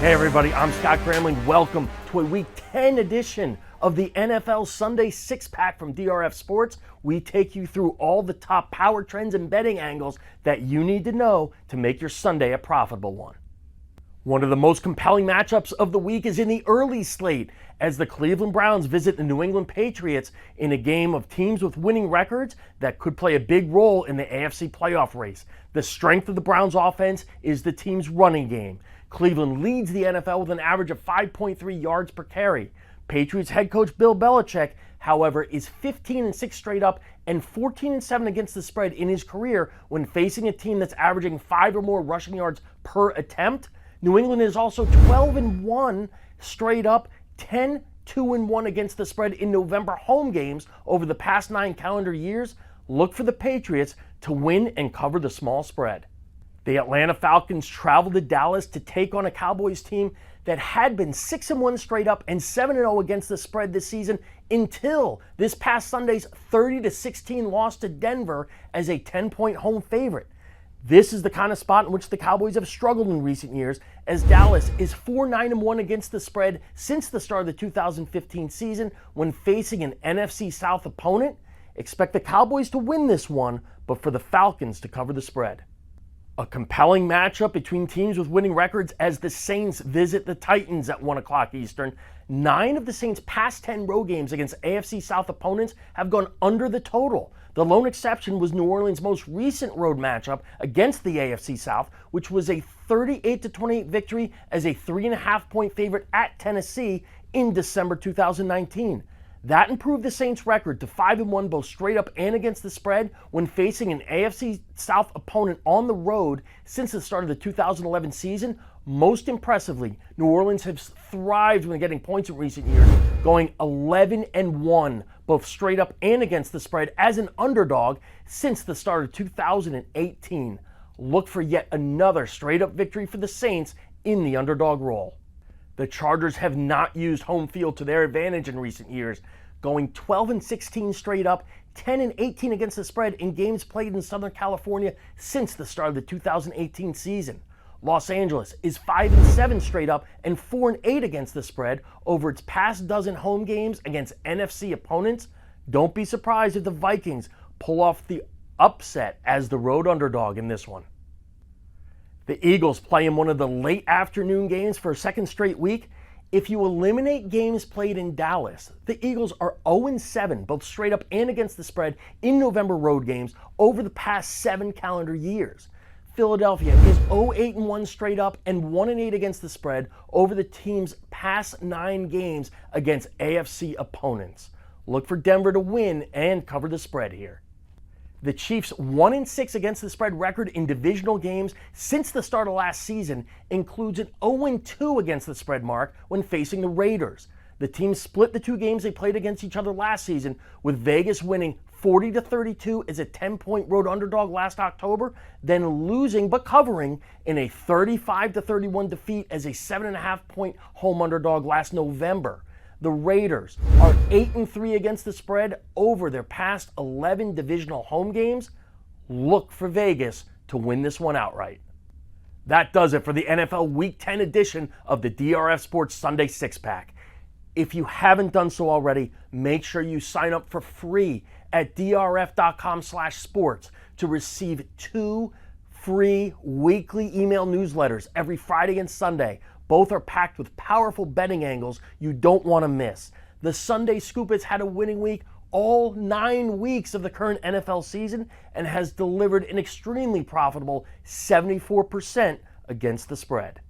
Hey everybody, I'm Scott Gramling. Welcome to a Week 10 edition of the NFL Sunday Six-Pack from DRF Sports. We take you through all the top power trends and betting angles that you need to know to make your Sunday a profitable one. One of the most compelling matchups of the week is in the early slate as the Cleveland Browns visit the New England Patriots in a game of teams with winning records that could play a big role in the AFC playoff race. The strength of the Browns offense is the team's running game. Cleveland leads the NFL with an average of 5.3 yards per carry. Patriots head coach Bill Belichick, however, is 15-6 straight up and 14-7 against the spread in his career when facing a team that's averaging 5 or more rushing yards per attempt. New England is also 12-1 straight up, 10-2-1 against the spread in November home games over the past 9 calendar years. Look for the Patriots to win and cover the small spread. The Atlanta Falcons travel to Dallas to take on a Cowboys team that had been 6-1 straight up and 7-0 against the spread this season until this past Sunday's 30-16 loss to Denver as a 10-point home favorite. This is the kind of spot in which the Cowboys have struggled in recent years, as Dallas is 4-9-1 against the spread since the start of the 2015 season when facing an NFC South opponent. Expect the Cowboys to win this one, but for the Falcons to cover the spread. A compelling matchup between teams with winning records as the Saints visit the Titans at 1 o'clock Eastern. 9 of the Saints' past 10 road games against AFC South opponents have gone under the total. The lone exception was New Orleans' most recent road matchup against the AFC South, which was a 38-28 victory as a 3.5-point favorite at Tennessee in December 2019. That improved the Saints' record to 5-1 both straight up and against the spread when facing an AFC South opponent on the road since the start of the 2011 season. Most impressively, New Orleans has thrived when getting points in recent years, going 11-1 both straight up and against the spread as an underdog since the start of 2018. Look for yet another straight up victory for the Saints in the underdog role. The Chargers have not used home field to their advantage in recent years, going 12-16 straight up, 10-18 against the spread in games played in Southern California since the start of the 2018 season. Los Angeles is 5-7 straight up and 4-8 against the spread over its past dozen home games against NFC opponents. Don't be surprised if the Vikings pull off the upset as the road underdog in this one. The Eagles play in one of the late afternoon games for a second straight week. If you eliminate games played in Dallas, the Eagles are 0-7, both straight up and against the spread in November road games over the past 7 calendar years. Philadelphia is 0-8-1 straight up and 1-8 against the spread over the team's past 9 games against AFC opponents. Look for Denver to win and cover the spread here. The Chiefs' 1-6 against the spread record in divisional games since the start of last season includes an 0-2 against the spread mark when facing the Raiders. The team split the 2 games they played against each other last season, with Vegas winning 40-32 as a 10-point road underdog last October, then losing but covering in a 35-31 defeat as a 7.5-point home underdog last November. The Raiders are 8-3 against the spread over their past 11 divisional home games. Look for Vegas to win this one outright. That does it for the NFL Week 10 edition of the DRF Sports Sunday Six-Pack. If you haven't done so already, make sure you sign up for free at drf.com/sports to receive 2 free weekly email newsletters every Friday and Sunday. Both are packed with powerful betting angles you don't want to miss. The Sunday Scoop has had a winning week all 9 weeks of the current NFL season and has delivered an extremely profitable 74% against the spread.